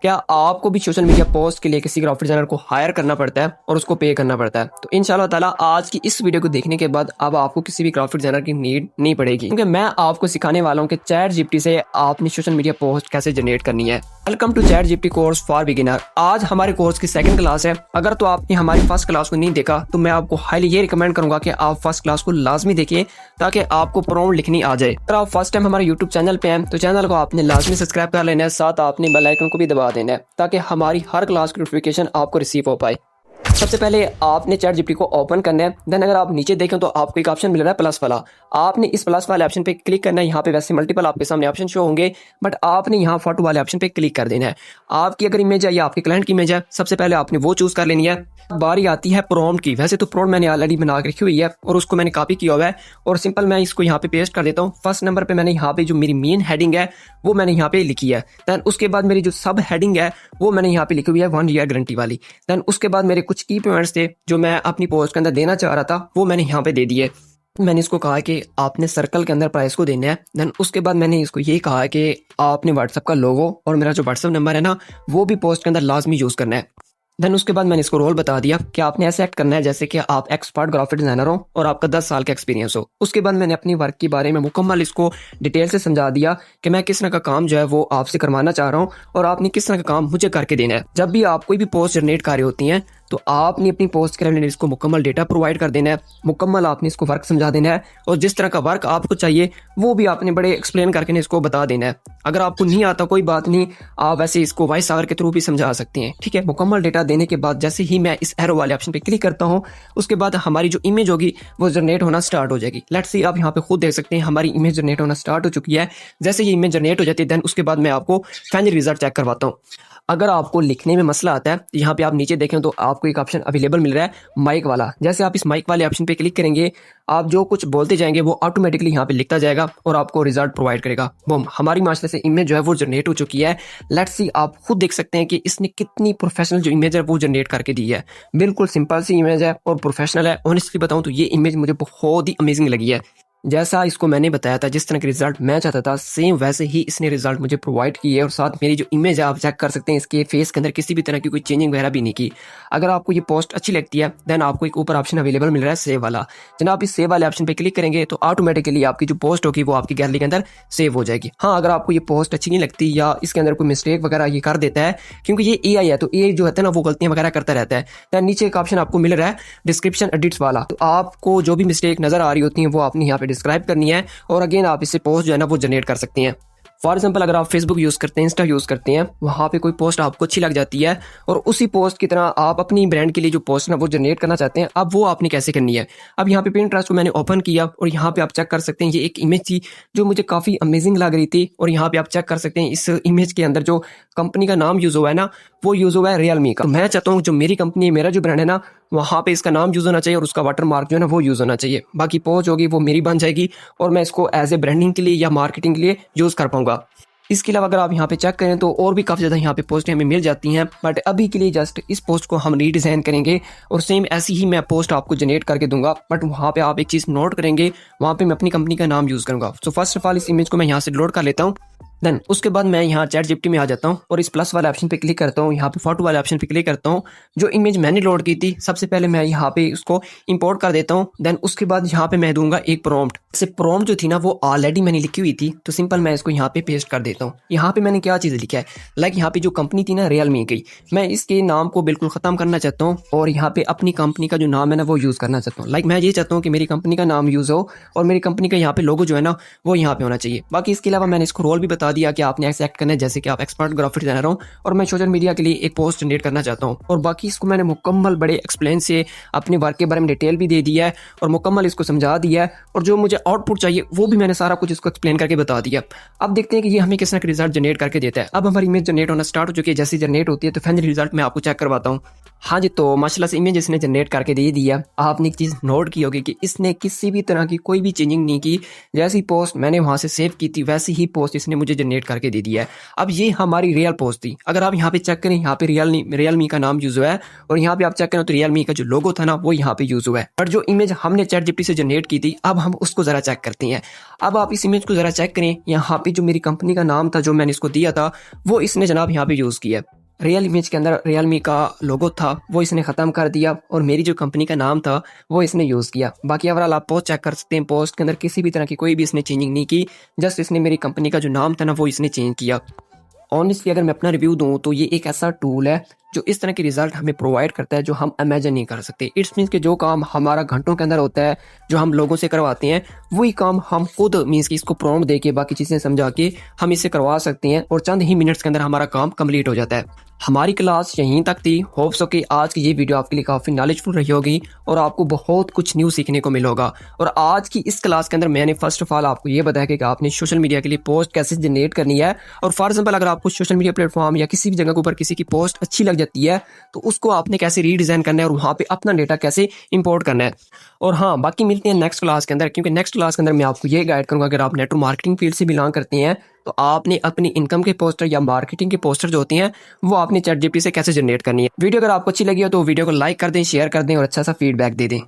क्या आपको भी सोशल मीडिया पोस्ट के लिए किसी ग्राफिक डिजाइनर को हायर करना पड़ता है और उसको पे करना पड़ता है? तो इंशाल्लाह ताला आज की इस वीडियो को देखने के बाद अब आपको किसी भी ग्राफिक डिजाइनर की नीड नहीं पड़ेगी, क्योंकि मैं आपको सिखाने वाला हूँ कि चैट जीपीटी से आपने सोशल मीडिया पोस्ट कैसे जनरेट करनी है। Welcome to chat GPT course for beginner. आज हमारे कोर्स की सेकंड क्लास है। अगर तो आपने हमारी फर्स्ट क्लास को नहीं देखा तो मैं आपको हाईली ये रिकमेंड करूंगा कि आप फर्स्ट क्लास को लाजमी देखिए ताकि आपको प्रॉम्प्ट लिखनी आ जाए। अगर आप फर्स्ट टाइम हमारे यूट्यूब चैनल पे हैं तो चैनल को आपने लाजमी सब्सक्राइब कर लेना है, साथ आपने बेल आइकन को भी दबा देना है ताकि हमारी हर क्लास की नोटिफिकेशन आपको रिसीव हो पाए। सबसे पहले आपने चैट जीपीटी को ओपन करना है। देन अगर आप नीचे देखें तो आपको एक ऑप्शन मिल रहा है प्लस वाला। आपने इस प्लस वाले ऑप्शन पे क्लिक करना है। यहाँ पे वैसे मल्टीपल आपके सामने ऑप्शन शो होंगे, बट आपने यहाँ फोटो वाले ऑप्शन पे क्लिक कर देना है। आपकी अगर इमेज है या आपके क्लाइंट की इमेज है, सबसे पहले आपने वो चूज कर लेनी है। बारी आती है प्रॉम्प्ट की। वैसे तो प्रॉम्प्ट मैंने ऑलरेडी बना के रखी हुई है और उसको मैंने कॉपी किया हुआ है और सिंपल मैं इसको यहाँ पे पेस्ट कर देता हूँ। फर्स्ट नंबर पे मैंने यहाँ पे जो मेरी मेन हेडिंग है वो मैंने यहाँ पे लिखी है। देन उसके बाद मेरी जो सब हेडिंग है वो मैंने यहाँ पे लिखी हुई है 1 ईयर गारंटी वाली। देन उसके बाद मेरे कुछ की पॉइंट्स थे जो मैं अपनी पोस्ट के अंदर देना चाह रहा था वो मैंने यहाँ पे दे दिए। मैंने इसको कहा कि आपने सर्कल के अंदर प्राइस को देना है। देन उसके बाद मैंने इसको ये कहा कि आपने व्हाट्सएप का लोगो और मेरा जो व्हाट्सएप नंबर है ना वो भी पोस्ट के अंदर लाजमी यूज़ करना है। देन उसके बाद मैंने इसको रोल बता दिया कि आपने ऐसे एक्ट करना है जैसे कि आप एक्सपर्ट ग्राफिक डिजाइनर हो और आपका 10 साल का एक्सपीरियंस हो। उसके बाद मैंने अपनी वर्क के बारे में मुकम्मल इसको डिटेल से समझा दिया कि मैं किस तरह का काम जो है वो आपसे करवाना चाह रहा हूँ और आपने किस तरह का काम मुझे करके देना है। जब भी आप कोई भी पोस्ट जनरेट कर रही होती हैं तो आपने अपनी पोस्ट के लिए इसको मुकम्मल डेटा प्रोवाइड कर देना है, मुकम्मल आपने इसको वर्क समझा देना है और जिस तरह का वर्क आपको चाहिए वो भी आपने बड़े एक्सप्लेन करके इसको बता देना है। अगर आपको नहीं आता कोई बात नहीं, आप वैसे इसको वॉइस ओवर के थ्रू भी समझा सकती हैं। ठीक है, मुकम्मल डेटा देने के बाद जैसे ही मैं इस एरो वाले ऑप्शन पे क्लिक करता हूँ उसके बाद हमारी जो इमेज होगी वो जनरेट होना स्टार्ट हो जाएगी। लेट्स सी, आप यहाँ पे खुद देख सकते हैं हमारी इमेज जनरेट होना स्टार्ट हो चुकी है। जैसे ये इमेज जनरेट हो जाती है देन उसके बाद मैं आपको फाइनल रिजल्ट चेक करवाता हूँ। अगर आपको लिखने में मसला आता है यहाँ पे आप नीचे देखें तो आपको एक ऑप्शन अवेलेबल मिल रहा है माइक वाला। जैसे आप इस माइक वाले ऑप्शन पे क्लिक करेंगे आप जो कुछ बोलते जाएंगे वो ऑटोमेटिकली यहाँ पे लिखता जाएगा और आपको रिजल्ट प्रोवाइड करेगा। बूम, हमारी मास्टर से इमेज जो है वो जनरेट हो चुकी है। लेट्स सी, आप खुद देख सकते हैं कि इसने कितनी प्रोफेशनल जो इमेज है वो जनरेट करके दी है। बिल्कुल सिंपल सी इमेज है और प्रोफेशनल है। ऑनेस्टली बताऊं तो ये इमेज मुझे बहुत ही अमेजिंग लगी है। जैसा इसको मैंने बताया था, जिस तरह के रिजल्ट मैं चाहता था सेम वैसे ही इसने रिजल्ट मुझे प्रोवाइड किए और साथ मेरी जो इमेज है आप चेक कर सकते हैं इसके फेस के अंदर किसी भी तरह की कोई चेंजिंग वगैरह भी नहीं की। अगर आपको ये पोस्ट अच्छी लगती है देन आपको एक ऊपर ऑप्शन अवेलेबल मिल रहा है सेव वाला। जनाब इस सेव वाले ऑप्शन पे क्लिक करेंगे तो ऑटोमेटिकली आपकी जो पोस्ट होगी वो आपकी गैलरी के अंदर सेव हो जाएगी। हाँ, अगर आपको ये पोस्ट अच्छी नहीं लगती या इसके अंदर कोई मिस्टेक वगैरह ये कर देता है, क्योंकि ये AI है तो AI जो होता है ना वो गलतियां वगैरह करता रहता है। देन नीचे एक ऑप्शन आपको मिल रहा है डिस्क्रिप्शन एडिट्स वाला। तो आपको जो भी मिस्टेक नजर आ रही होती है वो आपने यहाँ पे डिस्क्राइब करनी है और अगेन आप इससे पोस्ट जो है ना वो जनरेट कर सकती हैं। फॉर एग्जाम्पल, अगर आप फेसबुक यूज़ करते हैं, इंस्टा यूज़ करते हैं, वहाँ पे कोई पोस्ट आपको अच्छी लग जाती है और उसी पोस्ट की तरह आप अपनी ब्रांड के लिए जो पोस्ट ना वो जनरेट करना चाहते हैं, अब वो आपने कैसे करनी है। अब यहाँ पे पिंटरेस्ट को मैंने ओपन किया और यहाँ पे आप चेक कर सकते हैं ये एक इमेज थी जो मुझे काफ़ी अमेजिंग लग रही थी और यहाँ पे आप चेक कर सकते हैं इस इमेज के अंदर जो कंपनी का नाम यूज़ हुआ है ना वो यूज़ हुआ है रियलमी का। तो मैं चाहता हूँ जो मेरी कंपनी मेरा जो ब्रांड है ना वहाँ पे इसका नाम यूज़ होना चाहिए और उसका वाटर मार्क जो है ना वो यूज़ होना चाहिए। बाकी पोस्ट होगी वो मेरी बन जाएगी और मैं इसको एज ए ब्रांडिंग के लिए या मार्केटिंग के लिए यूज़ कर पाऊंगा। इसके अलावा अगर आप यहाँ पे चेक करें तो और भी काफ़ी ज़्यादा यहाँ पे पोस्ट हमें मिल जाती हैं, बट अभी के लिए जस्ट इस पोस्ट को हम रीडिज़ाइन करेंगे और सेम ऐसी ही मैं पोस्ट आपको जनरेट करके दूंगा। बट वहाँ पे आप एक चीज़ नोट करेंगे, वहाँ पे मैं अपनी कंपनी का नाम यूज़ करूँगा। सो फर्स्ट ऑफ ऑल इस इमेज को मैं यहाँ से लोड कर लेता हूँ। देन उसके बाद मैं यहाँ चैट जीपीटी में आ जाता हूँ और इस प्लस वाले ऑप्शन पे क्लिक करता हूँ। यहाँ पे फोटो वाले ऑप्शन पे क्लिक करता हूँ। जो इमेज मैंने लोड की थी सबसे पहले मैं यहाँ पे उसको इंपोर्ट कर देता हूँ। देन उसके बाद यहाँ पे मैं दूंगा एक प्रॉम्प्ट। से प्रॉम्प्ट जो थी ना वो ऑलरेडी मैंने लिखी हुई थी तो सिंपल मैं इसको यहाँ पे पेस्ट कर देता हूँ। यहाँ पे मैंने क्या चीज़ लिखा है, लाइक यहाँ पे जो कंपनी थी ना रियलमी की, मैं इसके नाम को बिल्कुल ख़त्म करना चाहता हूँ और यहाँ पे अपनी कंपनी का जो नाम है ना वो यूज़ करना चाहता हूँ। लाइक मैं ये चाहता हूँ कि मेरी कंपनी का नाम यूज़ हो और मेरी कंपनी का यहाँ पे लोगो जो है ना वो यहाँ पे होना चाहिए। बाकी इसके अलावा मैंने इसको रोल भी बता दिया कि आपने ऐसे एक्ट करना है जैसे कि आप एक्सपर्ट ग्राफिक डिजाइनर हो और मैं सोशल मीडिया के लिए एक पोस्ट जनरेट करना चाहता हूँ। और बाकी इसको मैंने मुकम्मल बड़े एक्सप्लेन से अपने वर्क के बारे में डिटेल भी दे दिया है और मुकम्मल इसको समझा दिया है और जो मुझे आउटपुट चाहिए वो भी मैंने सारा कुछ इसको एक्सप्लेन करके बता दिया। अब देखते हैं कि ये हमें किस तरह का रिजल्ट जनरेट करके देता है। अब हमारी इमेज जनरेट होना स्टार्ट हो चुकी है। जैसे जनरेट होती है तो फाइनल रिजल्ट मैं आपको चेक करवाता हूँ। हाँ जी, तो माशाल्लाह से इमेज इसने जनरेट करके दे दिया। आपने एक चीज़ नोट की होगी कि इसने किसी भी तरह की कोई भी चेंजिंग नहीं की। जैसी पोस्ट मैंने वहाँ से सेव की थी वैसी ही पोस्ट इसने मुझे जनरेट करके दे दिया है। अब ये हमारी रियल पोस्ट थी। अगर आप यहाँ पे चेक करें, यहाँ पे रियलमी का नाम यूज़ हुआ है और यहाँ पे आप चेक करें तो रियलमी का जो लोगो था ना वो यहाँ पे यूज़ हुआ है। और जो इमेज हमने चैट जीपीटी से जनरेट की थी अब हम उसको ज़रा चेक करते हैं। अब आप इस इमेज को ज़रा चेक करें, यहाँ पे जो मेरी कंपनी का नाम था जो मैंने इसको दिया था वो इसने जनाब यहाँ पे यूज़ किया है। रियल इमेज के अंदर रियलमी का लोगो था वो इसने ख़त्म कर दिया और मेरी जो कंपनी का नाम था वो इसने यूज़ किया। बाकी ओवरऑल आप पोस्ट चेक कर सकते हैं, पोस्ट के अंदर किसी भी तरह की कोई भी इसने चेंजिंग नहीं की, जस्ट इसने मेरी कंपनी का जो नाम था ना वो इसने चेंज किया। ऑनेस्टली अगर मैं अपना रिव्यू दूं तो ये एक ऐसा टूल है जो इस तरह के रिजल्ट हमें प्रोवाइड करता है जो हम इमेजिन नहीं कर सकते। इट्स मीन्स कि जो काम हमारा घंटों के अंदर होता है, जो हम लोगों से करवाते हैं, वही काम हम खुद मीन्स कि इसको प्रॉम्प्ट दे के बाकी चीज़ें समझा के हम इसे करवा सकते हैं और चंद ही मिनट्स के अंदर हमारा काम कंप्लीट हो जाता है। हमारी क्लास यहीं तक थी। होप सो कि आज की ये वीडियो आपके लिए काफ़ी नॉलेजफुल रही होगी और आपको बहुत कुछ न्यू सीखने को मिलेगा। और आज की इस क्लास के अंदर मैंने फर्स्ट ऑफ ऑल आपको ये बताया कि आपने सोशल मीडिया के लिए पोस्ट कैसे जनरेट करनी है। और फॉर एग्जाम्पल अगर आपको सोशल मीडिया प्लेटफॉर्म या किसी भी जगह के ऊपर किसी की पोस्ट अच्छी लग जाती है तो उसको आपने कैसे रीडिज़ाइन करना है और वहाँ पे अपना डेटा कैसे इंपोर्ट करना है। और हाँ, बाकी मिलते हैं नेक्स्ट क्लास के अंदर, क्योंकि नेक्स्ट क्लास के अंदर मैं आपको ये गाइड करूँगा अगर आप नेटवर्क मार्केटिंग फील्ड से बिलोंग करते हैं तो आपने अपनी इनकम के पोस्टर या मार्केटिंग के पोस्टर जो होते हैं वो आपने चैट जीपीटी से कैसे जनरेट करनी है। वीडियो अगर आपको अच्छी लगी हो तो वीडियो को लाइक कर दें, शेयर कर दें और अच्छा सा फीडबैक दे दें।